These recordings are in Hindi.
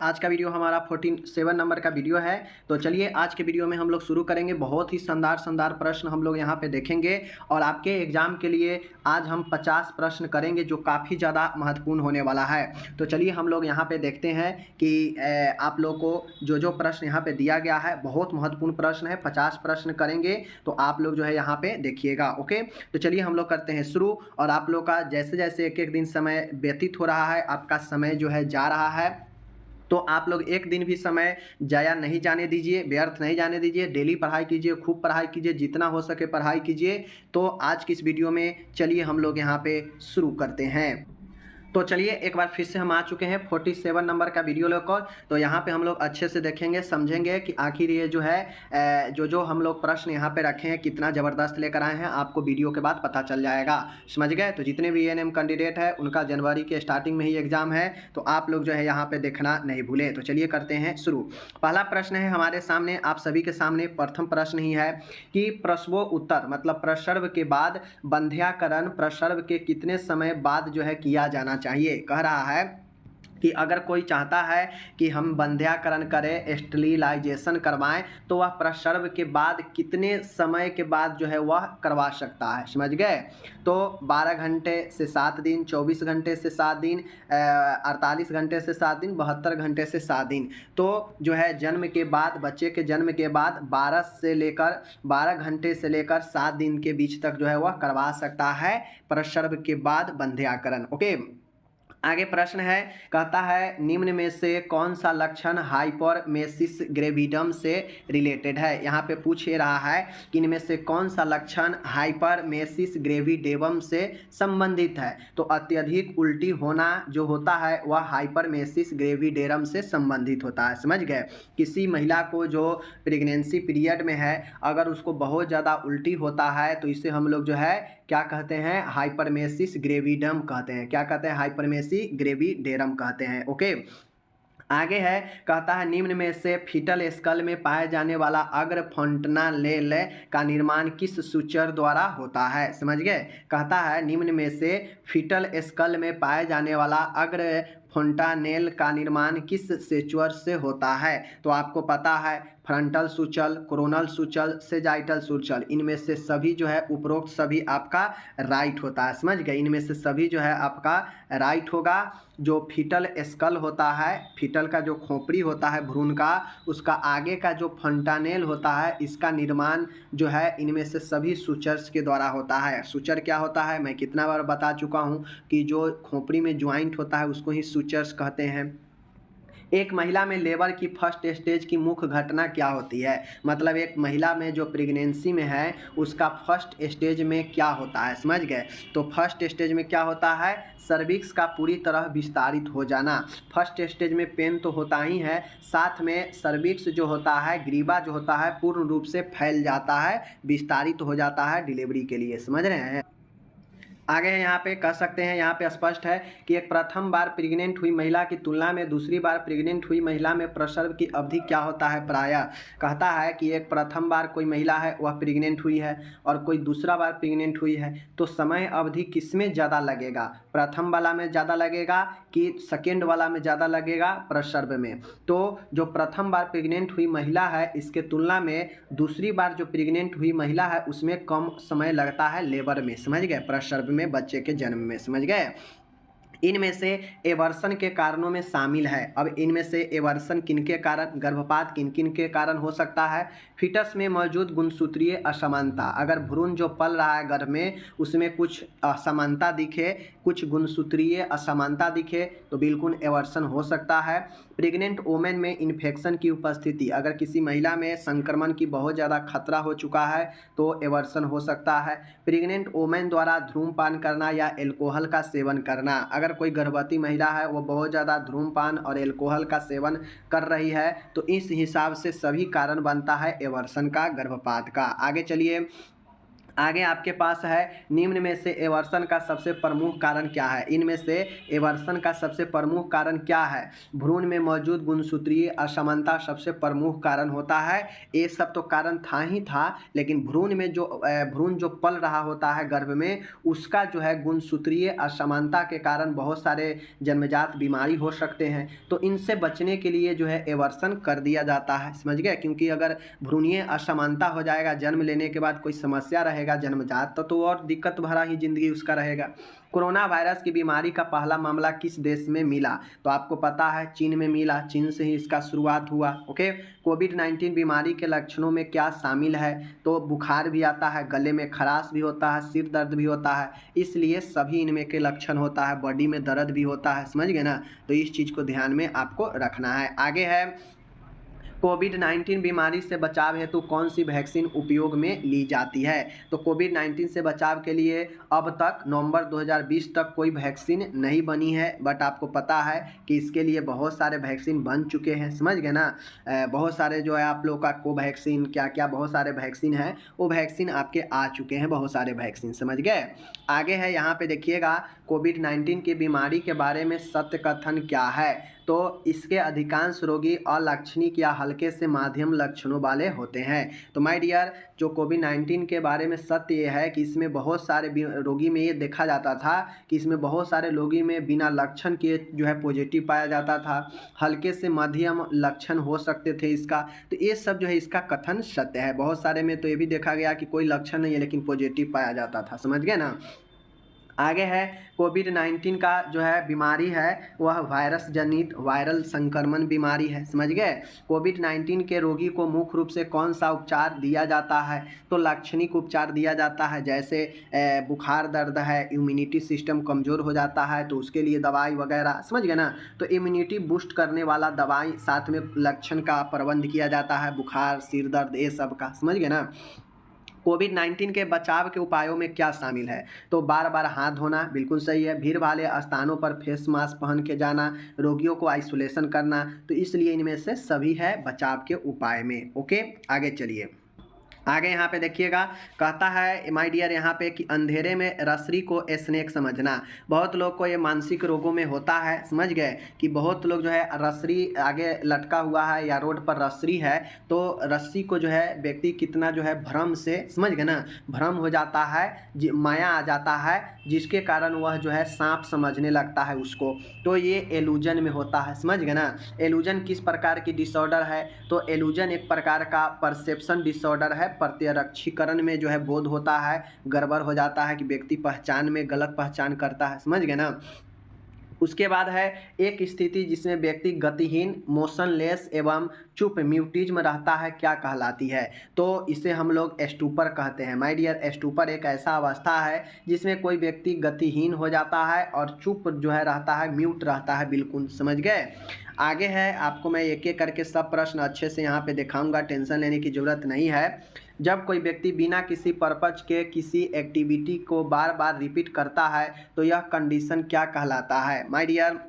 आज का वीडियो हमारा 47 नंबर का वीडियो है। तो चलिए आज के वीडियो में हम लोग शुरू करेंगे। बहुत ही शानदार प्रश्न हम लोग यहाँ पे देखेंगे और आपके एग्जाम के लिए आज हम 50 प्रश्न करेंगे जो काफ़ी ज़्यादा महत्वपूर्ण होने वाला है। तो चलिए हम लोग यहाँ पे देखते हैं कि आप लोग को जो प्रश्न यहाँ पे दिया गया है बहुत महत्वपूर्ण प्रश्न है। 50 प्रश्न करेंगे तो आप लोग जो है यहाँ पे देखिएगा। ओके, तो चलिए हम लोग करते हैं शुरू। और आप लोग का जैसे जैसे एक एक दिन समय व्यतीत हो रहा है, आपका समय जो है जा रहा है, तो आप लोग एक दिन भी समय जाया नहीं जाने दीजिए, व्यर्थ नहीं जाने दीजिए। डेली पढ़ाई कीजिए, खूब पढ़ाई कीजिए, जितना हो सके पढ़ाई कीजिए। तो आज की इस वीडियो में चलिए हम लोग यहाँ पे शुरू करते हैं। तो चलिए एक बार फिर से हम आ चुके हैं 47 नंबर का वीडियो लेकर। तो यहाँ पे हम लोग अच्छे से देखेंगे, समझेंगे कि आखिर ये जो है जो हम लोग प्रश्न यहाँ पे रखे हैं कितना ज़बरदस्त लेकर आए हैं, आपको वीडियो के बाद पता चल जाएगा। समझ गए? तो जितने भी एएनएम कैंडिडेट है उनका जनवरी के स्टार्टिंग में ही एग्जाम है, तो आप लोग जो है यहाँ पे देखना नहीं भूले। तो चलिए करते हैं शुरू। पहला प्रश्न है हमारे सामने, आप सभी के सामने प्रथम प्रश्न ही है कि प्रश्नोत्तर मतलब प्रसर्व के बाद बंध्याकरण प्रसर्व के कितने समय बाद जो है किया जाना चाहिए। कह रहा है कि अगर कोई चाहता है कि हम बंध्याकरण करें, स्टेरिलाइजेशन करवाएं, तो वह प्रसर्व के बाद कितने समय के बाद जो है वह करवा सकता है। समझ गए? तो 12 घंटे से 7 दिन, 24 घंटे से 7 दिन, 48 घंटे से 7 दिन, 72 घंटे से 7 दिन। तो जो है जन्म के बाद, बच्चे के जन्म के बाद 12 घंटे से लेकर 7 दिन के बीच तक जो है वह करवा सकता है प्रसर्व के बाद बंध्याकरण। ओके, आगे प्रश्न है, कहता है निम्न में से कौन सा लक्षण हाइपरमेसिस ग्रेविडम से रिलेटेड है। यहाँ पे पूछ रहा है कि इनमें से कौन सा लक्षण हाइपरमेसिस ग्रेविडेवम से संबंधित है। तो अत्यधिक उल्टी होना जो होता है वह हाइपरमेसिस ग्रेविडेरम से संबंधित होता है। समझ गए? किसी महिला को जो प्रेगनेंसी पीरियड में है, अगर उसको बहुत ज़्यादा उल्टी होता है तो इसे हम लोग जो है क्या कहते हैं, हाइपरमेसिस ग्रेविडम कहते हैं। क्या कहते हैं? हाइपरमेसिस ग्रेविडेरम कहते हैं। ओके, आगे है, कहता है निम्न में से फीटल स्कल में पाए जाने वाला अग्र फोंटनालेल का निर्माण किस सूचर द्वारा होता है। समझ गए? कहता है निम्न में से फीटल स्कल में पाए जाने वाला अग्र फोंटानेल का निर्माण किस सेचुअर से होता है। तो आपको पता है फ्रंटल सूचल, कोरोनल सूचल, सेजाइटल सूचल, इनमें से सभी जो है उपरोक्त सभी आपका राइट होता है। समझ गए? इनमें से सभी जो है आपका राइट होगा। जो फीटल स्कल होता है, फीटल का जो खोपड़ी होता है भ्रूण का, उसका आगे का जो फंटानेल होता है, इसका निर्माण जो है इनमें से सभी सूचर्स के द्वारा होता है। सूचर क्या होता है मैं कितना बार बता चुका हूँ कि जो खोपड़ी में ज्वाइंट होता है उसको ही सूचर्स कहते हैं। एक महिला में लेबर की फर्स्ट स्टेज की मुख्य घटना क्या होती है। मतलब एक महिला में जो प्रेगनेंसी में है उसका फर्स्ट स्टेज में क्या होता है। समझ गए? तो फर्स्ट स्टेज में क्या होता है, सर्विक्स का पूरी तरह विस्तारित हो जाना। फर्स्ट स्टेज में पेन तो होता ही है, साथ में सर्विक्स जो होता है, ग्रीवा जो होता है, पूर्ण रूप से फैल जाता है, विस्तारित हो जाता है डिलीवरी के लिए। समझ रहे हैं? आगे है यहाँ पे कह सकते हैं, यहाँ पे स्पष्ट है कि एक प्रथम बार प्रेग्नेंट हुई महिला की तुलना में दूसरी बार प्रेग्नेंट हुई महिला में प्रसव की अवधि क्या होता है प्रायः। कहता है कि एक प्रथम बार कोई महिला है वह प्रेग्नेंट हुई है और कोई दूसरा बार प्रेग्नेंट हुई है, तो समय अवधि किसमें ज़्यादा लगेगा, प्रथम वाला में ज़्यादा लगेगा कि सेकेंड वाला में ज़्यादा लगेगा प्रसव में। तो जो प्रथम बार प्रेग्नेंट हुई महिला है इसके तुलना में दूसरी बार जो प्रेग्नेंट हुई महिला है उसमें कम समय लगता है लेबर में। समझ गए? प्रसव में, बच्चे के जन्म में। समझ गए? इनमें से एवर्सन के कारणों में शामिल है। अब इनमें से एवर्सन किनके कारण, गर्भपात किन किन के कारण हो सकता है। फीटस में मौजूद गुणसूत्रीय असमानता, अगर भ्रूण जो पल रहा है गर्भ में उसमें कुछ असमानता दिखे, कुछ गुणसूत्रीय असमानता दिखे, तो बिल्कुल एवर्सन हो सकता है। प्रेग्नेंट वोमेन में इन्फेक्शन की उपस्थिति, अगर किसी महिला में संक्रमण की बहुत ज़्यादा खतरा हो चुका है तो एवर्सन हो सकता है। प्रेग्नेंट वोमेन द्वारा धूम्रपान करना या एल्कोहल का सेवन करना, अगर कोई गर्भवती महिला है वो बहुत ज़्यादा धूम्रपान और एल्कोहल का सेवन कर रही है तो इस हिसाब से सभी कारण बनता है एवर्सन का, गर्भपात का। आगे चलिए, आगे आपके पास है निम्न में से एवर्सन का सबसे प्रमुख कारण क्या है। इनमें से एवर्सन का सबसे प्रमुख कारण क्या है। भ्रूण में मौजूद गुणसूत्रीय असमानता सबसे प्रमुख कारण होता है। ये सब तो कारण था ही था, लेकिन भ्रूण में जो भ्रूण जो पल रहा होता है गर्भ में, उसका जो है गुणसूत्रीय असमानता के कारण बहुत सारे जन्मजात बीमारी हो सकते हैं। तो इनसे बचने के लिए जो है एवर्सन कर दिया जाता है, समझ गए। क्योंकि अगर भ्रूणीय असमानता हो जाएगा, जन्म लेने के बाद कोई समस्या रहेगा जन्मजात तो और दिक्कत भरा ही जिंदगी उसका रहेगा। कोरोना वायरस की बीमारी का पहला मामला किस देश में मिला। तो आपको पता है चीन में मिला, चीन से ही इसका शुरुआत हुआ। ओके, कोविड-19 बीमारी के लक्षणों में क्या शामिल है। तो बुखार भी आता है, गले में खराश भी होता है, सिर दर्द भी होता है, इसलिए सभी इनमें के लक्षण होता है। बॉडी में दर्द भी होता है, समझ गए ना। तो इस चीज़ को ध्यान में आपको रखना है। आगे है कोविड-19 बीमारी से बचाव हेतु कौन सी वैक्सीन उपयोग में ली जाती है। तो कोविड-19 से बचाव के लिए अब तक नवंबर 2020 तक कोई वैक्सीन नहीं बनी है, बट आपको पता है कि इसके लिए बहुत सारे वैक्सीन बन चुके हैं, समझ गए ना। बहुत सारे जो है आप लोग का कोवैक्सीन क्या क्या बहुत सारे वैक्सीन हैं, वो वैक्सीन आपके आ चुके हैं, बहुत सारे वैक्सीन, समझ गए। आगे है यहाँ पे देखिएगा कोविड-19 की बीमारी के बारे में सत्य कथन क्या है। तो इसके अधिकांश रोगी अलक्षणिक या हल्के से माध्यम लक्षणों वाले होते हैं। तो माय डियर, जो कोविड-19 के बारे में सत्य ये है कि इसमें बहुत सारे रोगी में ये देखा जाता था कि इसमें बहुत सारे रोगी में बिना लक्षण के जो है पॉजिटिव पाया जाता था, हल्के से मध्यम लक्षण हो सकते थे इसका। तो ये सब जो है इसका कथन सत्य है। बहुत सारे में तो ये भी देखा गया कि कोई लक्षण नहीं है लेकिन पॉजिटिव पाया जाता था, समझ गए ना। आगे है कोविड-19 का जो है बीमारी है वह वायरस जनित वायरल संक्रमण बीमारी है, समझ गए। कोविड-19 के रोगी को मुख्य रूप से कौन सा उपचार दिया जाता है। तो लाक्षणिक उपचार दिया जाता है, जैसे बुखार दर्द है, इम्यूनिटी सिस्टम कमज़ोर हो जाता है तो उसके लिए दवाई वगैरह, समझ गए ना। तो इम्यूनिटी बूस्ट करने वाला दवाई साथ में लक्षण का प्रबंध किया जाता है, बुखार सिर दर्द ये सब का, समझ गए ना। कोविड-19 के बचाव के उपायों में क्या शामिल है। तो बार बार हाथ धोना बिल्कुल सही है, भीड़ वाले स्थानों पर फेस मास्क पहन के जाना, रोगियों को आइसोलेशन करना, तो इसलिए इनमें से सभी है बचाव के उपाय में। ओके, आगे चलिए। आगे यहाँ पे देखिएगा, कहता है माय डियर यहाँ पे कि अंधेरे में रस्सी को स्नेक समझना। बहुत लोग को ये मानसिक रोगों में होता है, समझ गए, कि बहुत लोग जो है रस्सी आगे लटका हुआ है या रोड पर रस्सी है तो रस्सी को जो है व्यक्ति कितना जो है भ्रम से, समझ गए ना, भ्रम हो जाता है, माया आ जाता है, जिसके कारण वह जो है सांप समझने लगता है उसको। तो ये एलूजन में होता है, समझ गए ना। एलूजन किस प्रकार की डिसऑर्डर है। तो एलूजन एक प्रकार का परसेप्शन डिसऑर्डर है, प्रत्यक्षीकरण में जो है बोध होता है, गड़बड़ हो जाता है कि व्यक्ति पहचान में गलत पहचान करता है, समझ गए ना। उसके बाद है एक स्थिति जिसमें व्यक्ति गतिहीन, मोशनलेस एवं चुप म्यूटिज्म रहता है, क्या कहलाती है। तो इसे हम लोग स्टूपर कहते हैं। माय डियर, स्टूपर एक ऐसा अवस्था है जिसमें कोई व्यक्ति गतिहीन हो जाता है और चुप जो है रहता है, म्यूट रहता है, बिल्कुल, समझ गए। आगे है, आपको मैं एक एक करके सब प्रश्न अच्छे से यहाँ पे दिखाऊंगा, टेंशन लेने की ज़रूरत नहीं है। जब कोई व्यक्ति बिना किसी पर्पज के किसी एक्टिविटी को बार बार रिपीट करता है तो यह कंडीशन क्या कहलाता है। माय डियर,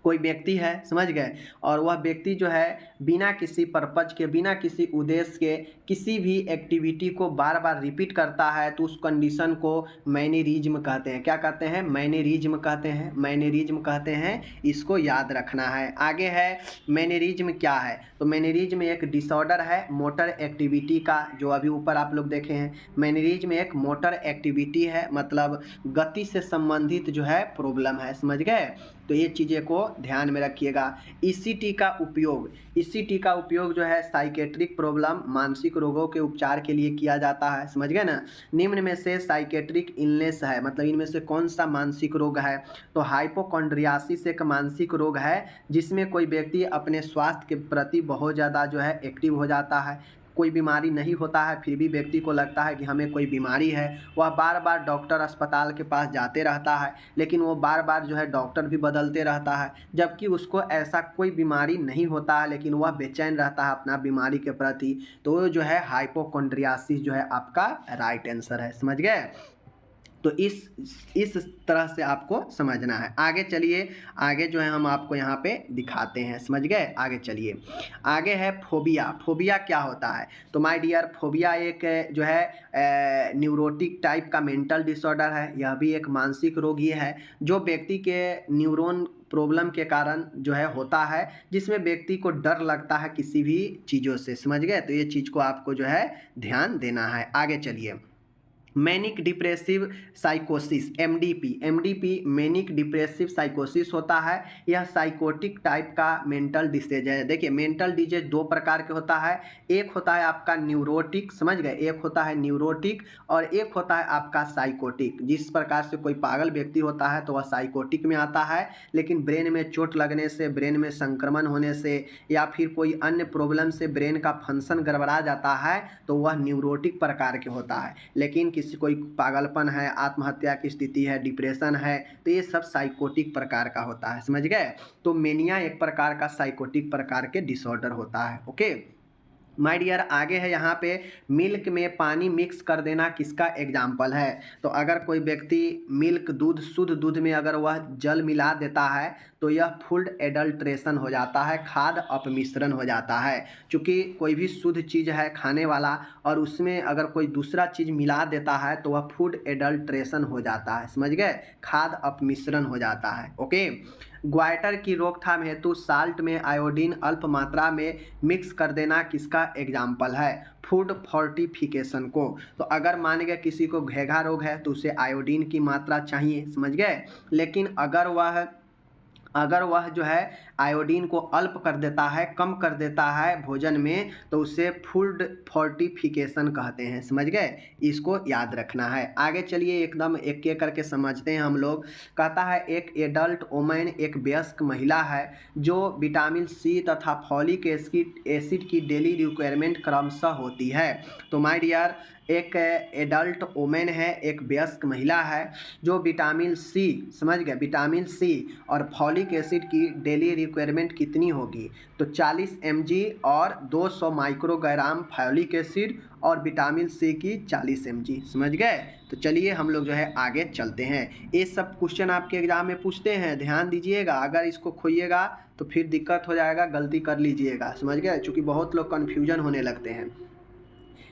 कोई व्यक्ति है, समझ गए, और वह व्यक्ति जो है बिना किसी पर्पज के, बिना किसी उद्देश्य के किसी भी एक्टिविटी को बार बार रिपीट करता है तो उस कंडीशन को मैनेरिज्म कहते हैं। क्या कहते हैं, मैनेरिज्म कहते हैं, मैनेरिज्म कहते हैं, इसको याद रखना है। आगे है मैनेरिज्म क्या है। तो मैनेरिज्म एक डिसऑर्डर है मोटर एक्टिविटी का, जो अभी ऊपर आप लोग देखे हैं। मैनेरिज्म एक मोटर एक्टिविटी है, मतलब गति से संबंधित जो है प्रॉब्लम है, समझ गए। तो ये चीज़ें को ध्यान में रखिएगा। ईसीटी का उपयोग, ईसीटी का उपयोग जो है साइकेट्रिक प्रॉब्लम, मानसिक रोगों के उपचार के लिए किया जाता है, समझ गए ना। निम्न में से साइकेट्रिक इलनेस है, मतलब इनमें से कौन सा मानसिक रोग है। तो हाइपोकॉन्ड्रियासिस एक मानसिक रोग है जिसमें कोई व्यक्ति अपने स्वास्थ्य के प्रति बहुत ज़्यादा जो है एक्टिव हो जाता है। कोई बीमारी नहीं होता है फिर भी व्यक्ति को लगता है कि हमें कोई बीमारी है, वह बार बार डॉक्टर अस्पताल के पास जाते रहता है, लेकिन वो बार बार जो है डॉक्टर भी बदलते रहता है, जबकि उसको ऐसा कोई बीमारी नहीं होता है, लेकिन वह बेचैन रहता है अपना बीमारी के प्रति। तो जो है हाइपोकॉन्ड्रियासिस जो है आपका राइट आंसर है, समझ गए। तो इस तरह से आपको समझना है। आगे चलिए, आगे जो है हम आपको यहाँ पे दिखाते हैं, समझ गए। आगे चलिए, आगे है फोबिया। फोबिया क्या होता है? तो माय डियर, फोबिया एक जो है न्यूरोटिक टाइप का मेंटल डिसऑर्डर है। यह भी एक मानसिक रोग ही है जो व्यक्ति के न्यूरॉन प्रॉब्लम के कारण जो है होता है, जिसमें व्यक्ति को डर लगता है किसी भी चीज़ों से, समझ गए। तो ये चीज़ को आपको जो है ध्यान देना है। आगे चलिए, मैनिक डिप्रेसिव साइकोसिस, एमडीपी मैनिक डिप्रेसिव साइकोसिस होता है। यह साइकोटिक टाइप का मेंटल डिसीज है। देखिए, मेंटल डिजीज दो प्रकार के होता है। एक होता है आपका न्यूरोटिक, समझ गए, एक होता है न्यूरोटिक और एक होता है आपका साइकोटिक। जिस प्रकार से कोई पागल व्यक्ति होता है तो वह साइकोटिक में आता है, लेकिन ब्रेन में चोट लगने से, ब्रेन में संक्रमण होने से या फिर कोई अन्य प्रॉब्लम से ब्रेन का फंक्शन गड़बड़ा जाता है तो वह न्यूरोटिक प्रकार के होता है। लेकिन किसी कोई पागलपन है, आत्महत्या की स्थिति है, डिप्रेशन है, तो ये सब साइकोटिक प्रकार का होता है, समझ गए। तो मेनिया एक प्रकार का साइकोटिक प्रकार के डिसऑर्डर होता है। ओके माय डियर, आगे है यहाँ पे मिल्क में पानी मिक्स कर देना किसका एग्जाम्पल है? तो अगर कोई व्यक्ति मिल्क, दूध, शुद्ध दूध में अगर वह जल मिला देता है तो यह फूड एडल्ट्रेशन हो जाता है, खाद्य अपमिश्रण हो जाता है। चूँकि कोई भी शुद्ध चीज़ है खाने वाला और उसमें अगर कोई दूसरा चीज़ मिला देता है तो वह फूड एडल्ट्रेशन हो जाता है, समझ गए, खाद्य अपमिश्रण हो जाता है। ओके, ग्वाइटर की रोकथाम हेतु साल्ट में आयोडीन अल्प मात्रा में मिक्स कर देना किसका एग्जाम्पल है? फूड फोर्टिफिकेशन को। तो अगर मान गए किसी को घेघा रोग है तो उसे आयोडीन की मात्रा चाहिए, समझ गए। लेकिन अगर वह जो है आयोडीन को अल्प कर देता है, कम कर देता है भोजन में, तो उसे फूड फोर्टिफिकेशन कहते हैं, समझ गए। इसको याद रखना है। आगे चलिए, एकदम एक एक करके समझते हैं हम लोग। कहता है एक एडल्ट वोमेन, एक वयस्क महिला है जो विटामिन सी तथा फॉलिक एसिड की डेली रिक्वायरमेंट क्रमशः होती है। तो माय डियर, एक एडल्ट वोमेन है, एक वयस्क महिला है जो विटामिन सी, समझ गए, विटामिन सी और फॉलिक एसिड की डेली रिक्वायरमेंट कितनी होगी? तो 40 mg और 200 माइक्रोग्राम फॉलिक एसिड और विटामिन सी की 40 mg, समझ गए। तो चलिए हम लोग जो है आगे चलते हैं। ये सब क्वेश्चन आपके एग्जाम में पूछते हैं, ध्यान दीजिएगा। अगर इसको खोइएगा तो फिर दिक्कत हो जाएगा, गलती कर लीजिएगा, समझ गए, चूँकि बहुत लोग कन्फ्यूजन होने लगते हैं।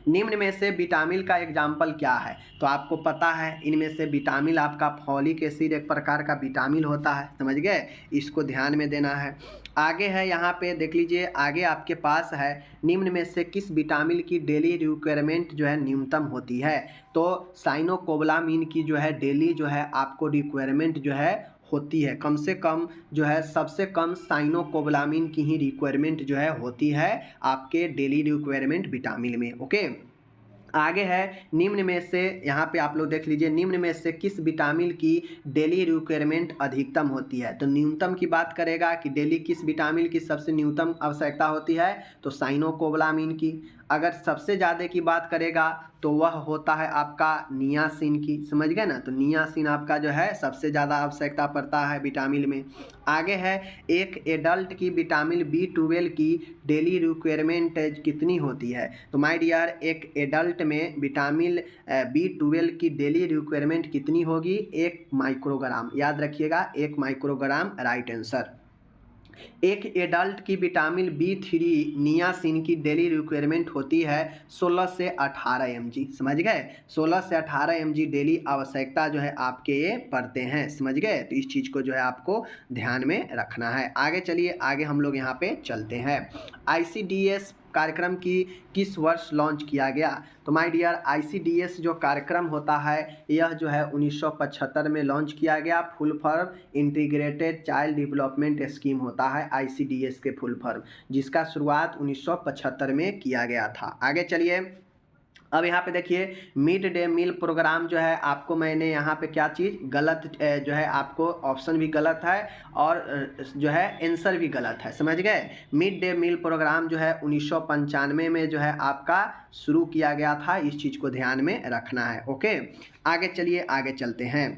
निम्न में से विटामिन का एग्जाम्पल क्या है? तो आपको पता है इनमें से विटामिन आपका फॉलिक एसिड एक प्रकार का विटामिन होता है, समझ गए, इसको ध्यान में देना है। आगे है यहाँ पे देख लीजिए, आगे आपके पास है निम्न में से किस विटामिन की डेली रिक्वायरमेंट जो है न्यूनतम होती है? तो साइनोकोबालामिन की जो है डेली जो है आपको रिक्वायरमेंट जो है होती है, कम से कम जो है सबसे कम साइनोकोबालामिन की ही रिक्वायरमेंट जो है होती है आपके डेली रिक्वायरमेंट विटामिन में। ओके, आगे है निम्न में से, यहाँ पे आप लोग देख लीजिए, निम्न में से किस विटामिन की डेली रिक्वायरमेंट अधिकतम होती है? तो न्यूनतम की बात करेगा कि डेली किस विटामिन की सबसे न्यूनतम आवश्यकता होती है? तो साइनोकोबालामिन की। अगर सबसे ज़्यादा की बात करेगा तो वह होता है आपका नियासिन की, समझ गए ना। तो नियासिन आपका जो है सबसे ज़्यादा आवश्यकता पड़ता है विटामिन में। आगे है एक एडल्ट की विटामिन B12 की डेली रिक्वायरमेंट कितनी होती है? तो माय डियर, एक एडल्ट में विटामिन B12 की डेली रिक्वायरमेंट कितनी होगी? 1 माइक्रोग्राम, याद रखिएगा, 1 माइक्रोग्राम, राइट आंसर। एक एडल्ट की विटामिन B3 नियासिन की डेली रिक्वायरमेंट होती है 16 से 18 mg, समझ गए, 16 से 18 mg डेली आवश्यकता जो है आपके ये पड़ते हैं, समझ गए। तो इस चीज़ को जो है आपको ध्यान में रखना है। आगे चलिए, आगे हम लोग यहाँ पे चलते हैं। ICDS कार्यक्रम की किस वर्ष लॉन्च किया गया? तो माय डियर, ICDS जो कार्यक्रम होता है यह जो है 1975 में लॉन्च किया गया। Full form integrated child development scheme होता है ICDS के फुल फॉर्म, जिसका शुरुआत 1975 में किया गया था। आगे चलिए, अब यहाँ पे देखिए मिड डे मील प्रोग्राम जो है आपको मैंने यहाँ पे क्या चीज़ गलत जो है, आपको ऑप्शन भी गलत है और जो है आंसर भी गलत है, समझ गए। मिड डे मील प्रोग्राम जो है 1995 में जो है आपका शुरू किया गया था, इस चीज़ को ध्यान में रखना है। ओके, आगे चलिए, आगे चलते हैं।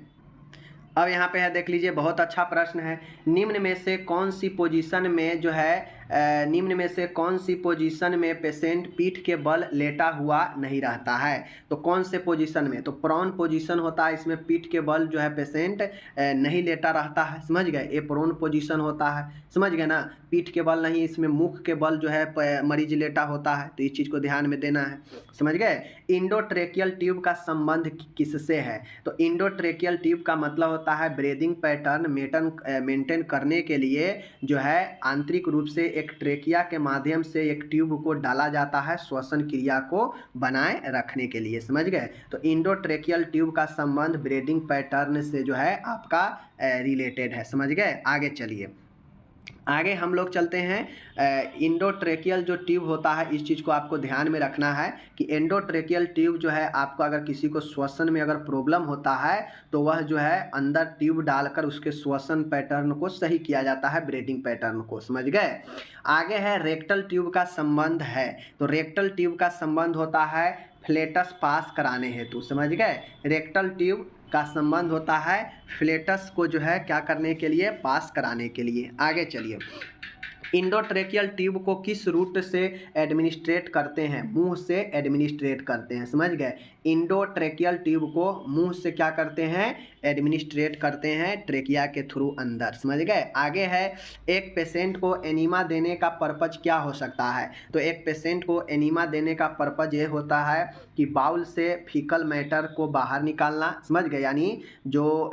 अब यहाँ पे है देख लीजिए, बहुत अच्छा प्रश्न है। निम्न में से कौन सी पोजीशन में जो है निम्न में से कौन सी पोजीशन में पेशेंट पीठ के बल लेटा हुआ नहीं रहता है? तो कौन से पोजीशन में? तो प्रोन पोजीशन होता है, इसमें पीठ के बल जो है पेशेंट नहीं लेटा रहता है, समझ गए, ये प्रोन पोजीशन होता है, समझ गए ना। पीठ के बल नहीं, इसमें मुख के बल जो है मरीज लेटा होता है, तो इस चीज़ को ध्यान में देना है, समझ गए। इंडोट्रेकियल ट्यूब का संबंध किससे है? तो इंडोट्रेकियल ट्यूब का मतलब होता है ब्रीदिंग पैटर्न मेंटेन करने के लिए जो है आंतरिक रूप से एक ट्रेकिया के माध्यम से एक ट्यूब को डाला जाता है श्वसन क्रिया को बनाए रखने के लिए, समझ गए। तो इंडोट्रेकियल ट्यूब का संबंध ब्रीदिंग पैटर्न से जो है आपका रिलेटेड है, समझ गए। आगे चलिए, आगे हम लोग चलते हैं। इंडोट्रेकियल जो ट्यूब होता है, इस चीज़ को आपको ध्यान में रखना है कि इंडोट्रेकियल ट्यूब जो है आपको अगर किसी को श्वसन में अगर प्रॉब्लम होता है तो वह जो है अंदर ट्यूब डालकर उसके श्वसन पैटर्न को सही किया जाता है, ब्रीदिंग पैटर्न को, समझ गए। आगे है रेक्टल ट्यूब का संबंध है, तो रेक्टल ट्यूब का संबंध होता है फ्लेटस पास कराने हेतु, समझ गए। रेक्टल ट्यूब का संबंध होता है फ्लेटस को जो है क्या करने के लिए, पास कराने के लिए। आगे चलिए, इंडोट्रेकियल ट्यूब को किस रूट से एडमिनिस्ट्रेट करते हैं? मुंह से एडमिनिस्ट्रेट करते हैं, समझ गए। इंडोट्रेकियल ट्यूब को मुंह से क्या करते हैं, एडमिनिस्ट्रेट करते हैं ट्रेकिया के थ्रू अंदर, समझ गए। आगे है, एक पेशेंट को एनीमा देने का पर्पज क्या हो सकता है? तो एक पेशेंट को एनीमा देने का पर्पज ये होता है कि बाउल से फीकल मैटर को बाहर निकालना, समझ गए, यानी जो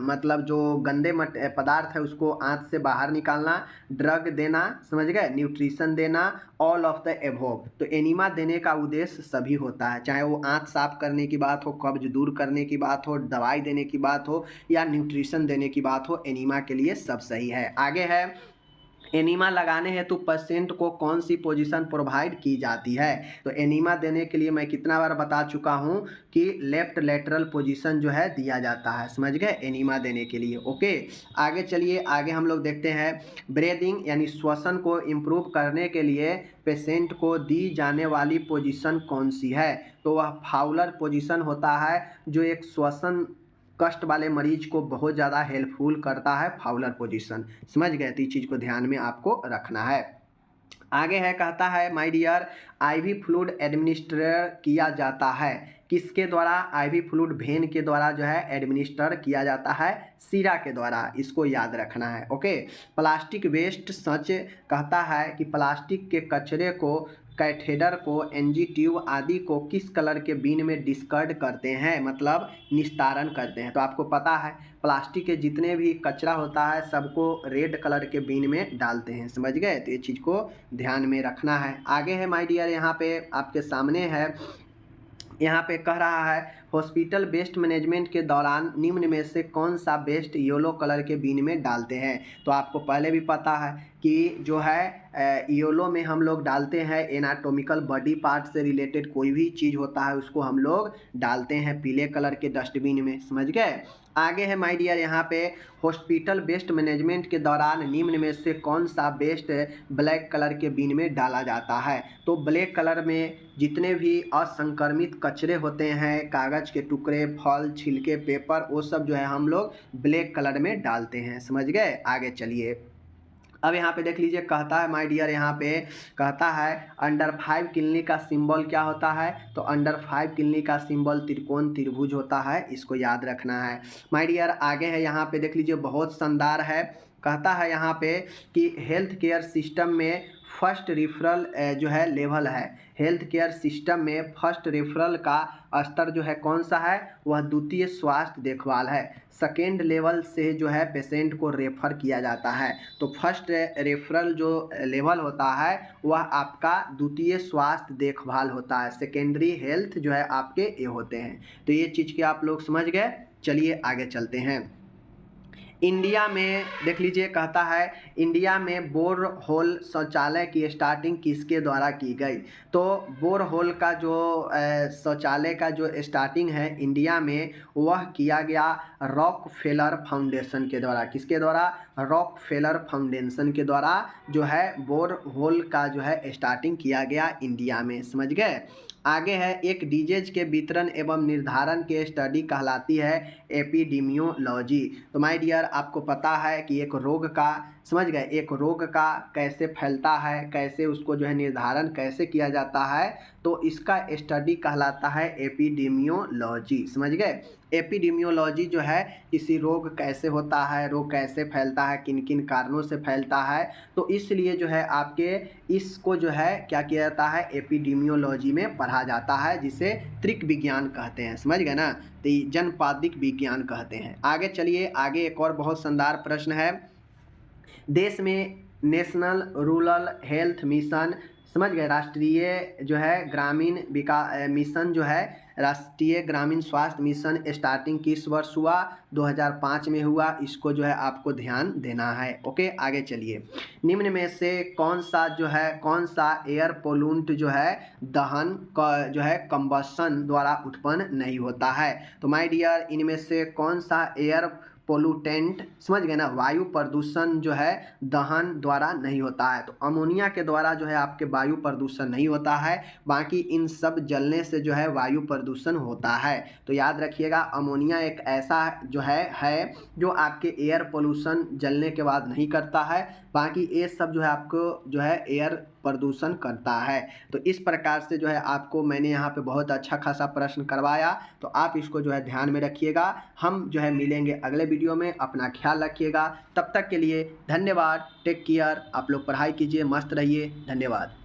मतलब जो गंदे पदार्थ है उसको आंत से बाहर निकालना, ड्रग देना, समझ गए, न्यूट्रिशन देना, ऑल ऑफ द एबोव। तो एनीमा देने का उद्देश्य सभी होता है, चाहे वो आंत साफ करने की बात हो, कब्ज दूर करने की बात हो, दवाई देने की बात हो या न्यूट्रिशन देने की बात हो, एनीमा के लिए सब सही है। आगे है, एनीमा लगाने हेतु पेशेंट को कौन सी पोजीशन प्रोवाइड की जाती है? तो एनीमा देने के लिए मैं कितना बार बता चुका हूं कि लेफ्ट लेटरल पोजीशन जो है दिया जाता है, समझ गए, एनीमा देने के लिए। ओके, आगे चलिए, आगे हम लोग देखते हैं ब्रीदिंग यानी श्वसन को इम्प्रूव करने के लिए पेशेंट को दी जाने वाली पोजीशन कौन सी है? तो वह फाउलर पोजीशन होता है, जो एक श्वसन कष्ट वाले मरीज को बहुत ज़्यादा हेल्पफुल करता है, फाउलर पोजीशन, समझ गए। तो इस चीज़ को ध्यान में आपको रखना है। आगे है, कहता है my dear, IV fluid administer किया जाता है किसके द्वारा? आईवी फ्लूइड वेन के द्वारा जो है एडमिनिस्टर किया जाता है, सीरा के द्वारा, इसको याद रखना है। ओके, प्लास्टिक वेस्ट सच कहता है कि प्लास्टिक के कचरे को, कैथेडर को, एनजी ट्यूब आदि को किस कलर के बीन में डिस्कार्ड करते हैं, मतलब निस्तारण करते हैं? तो आपको पता है प्लास्टिक के जितने भी कचरा होता है सबको रेड कलर के बीन में डालते हैं, समझ गए। तो ये चीज़ को ध्यान में रखना है। आगे है माय डियर, यहाँ पे आपके सामने है, यहाँ पे कह रहा है हॉस्पिटल वेस्ट मैनेजमेंट के दौरान निम्न में से कौन सा वेस्ट येलो कलर के बीन में डालते हैं? तो आपको पहले भी पता है कि जो है येलो में हम लोग डालते हैं एनाटॉमिकल बॉडी पार्ट से रिलेटेड कोई भी चीज़ होता है उसको हम लोग डालते हैं पीले कलर के डस्टबिन में, समझ गए। आगे है माय डियर, यहाँ पे हॉस्पिटल वेस्ट मैनेजमेंट के दौरान निम्न में से कौन सा वेस्ट ब्लैक कलर के बीन में डाला जाता है? तो ब्लैक कलर में जितने भी असंक्रमित कचरे होते हैं, कागज़ के टुकड़े, फल, छिलके, पेपर, वो सब जो है हम लोग ब्लैक कलर में डालते हैं, समझ गए। आगे चलिए, अब यहाँ पे देख लीजिए, कहता है माय डियर, यहाँ पे कहता है अंडर 5 किडनी का सिंबल क्या होता है? तो अंडर 5 किडनी का सिंबल त्रिकोण त्रिभुज होता है, इसको याद रखना है माय डियर। आगे है, यहाँ पे देख लीजिए, बहुत शानदार है, कहता है यहाँ पे कि हेल्थ केयर सिस्टम में फर्स्ट रेफरल जो है लेवल है, हेल्थ केयर सिस्टम में फर्स्ट रेफरल का स्तर जो है कौन सा है? वह द्वितीय स्वास्थ्य देखभाल है। सेकेंड लेवल से जो है पेशेंट को रेफ़र किया जाता है, तो फर्स्ट रेफरल जो लेवल होता है वह आपका द्वितीय स्वास्थ्य देखभाल होता है, सेकेंडरी हेल्थ जो है आपके ये होते हैं। तो ये चीज़ के आप लोग समझ गए। चलिए आगे चलते हैं। इंडिया में देख लीजिए, कहता है इंडिया में बोरहोल शौचालय की स्टार्टिंग किसके द्वारा की गई? तो बोरहोल का जो शौचालय का जो स्टार्टिंग है इंडिया में वह किया गया रॉकफेलर फाउंडेशन के द्वारा। किसके द्वारा? रॉकफेलर फाउंडेशन के द्वारा जो है बोरहोल का जो है स्टार्टिंग किया गया इंडिया में, समझ गए। आगे है, एक डिजीज के वितरण एवं निर्धारण के स्टडी कहलाती है एपिडेमियोलॉजी। तो माय डियर, आपको पता है कि एक रोग का, समझ गए, एक रोग का कैसे फैलता है, कैसे उसको जो है निर्धारण कैसे किया जाता है, तो इसका स्टडी कहलाता है एपिडेमियोलॉजी। समझ गए, एपिडेमियोलॉजी जो है किसी रोग कैसे होता है, रोग कैसे फैलता है, किन किन कारणों से फैलता है, तो इसलिए जो है आपके इसको जो है क्या किया जाता है, एपिडेमियोलॉजी में पढ़ा जाता है, जिसे त्रिक विज्ञान कहते हैं। समझ गए ना, तो ये जनपादिक विज्ञान कहते हैं। आगे चलिए, आगे एक और बहुत शानदार प्रश्न है। देश में नेशनल रूरल हेल्थ मिशन, समझ गए, राष्ट्रीय जो है ग्रामीण विकास मिशन जो है, राष्ट्रीय ग्रामीण स्वास्थ्य मिशन स्टार्टिंग किस वर्ष हुआ, 2005 में हुआ। इसको जो है आपको ध्यान देना है। ओके, आगे चलिए। निम्न में से कौन सा जो है, कौन सा एयर पोल्यूंट जो है दहन का जो है कंबशन द्वारा उत्पन्न नहीं होता है। तो माय डियर, इनमें से कौन सा एयर पोल्यूटेंट, समझ गए ना, वायु प्रदूषण जो है दहन द्वारा नहीं होता है। तो अमोनिया के द्वारा जो है आपके वायु प्रदूषण नहीं होता है, बाकी इन सब जलने से जो है वायु प्रदूषण होता है। तो याद रखिएगा, अमोनिया एक ऐसा जो है जो आपके एयर पोल्यूशन जलने के बाद नहीं करता है, बाकी ये सब जो है आपको जो है एयर प्रदूषण करता है। तो इस प्रकार से जो है आपको मैंने यहाँ पे बहुत अच्छा खासा प्रश्न करवाया, तो आप इसको जो है ध्यान में रखिएगा। हम जो है मिलेंगे अगले वीडियो में, अपना ख्याल रखिएगा। तब तक के लिए धन्यवाद, टेक केयर। आप लोग पढ़ाई कीजिए, मस्त रहिए, धन्यवाद।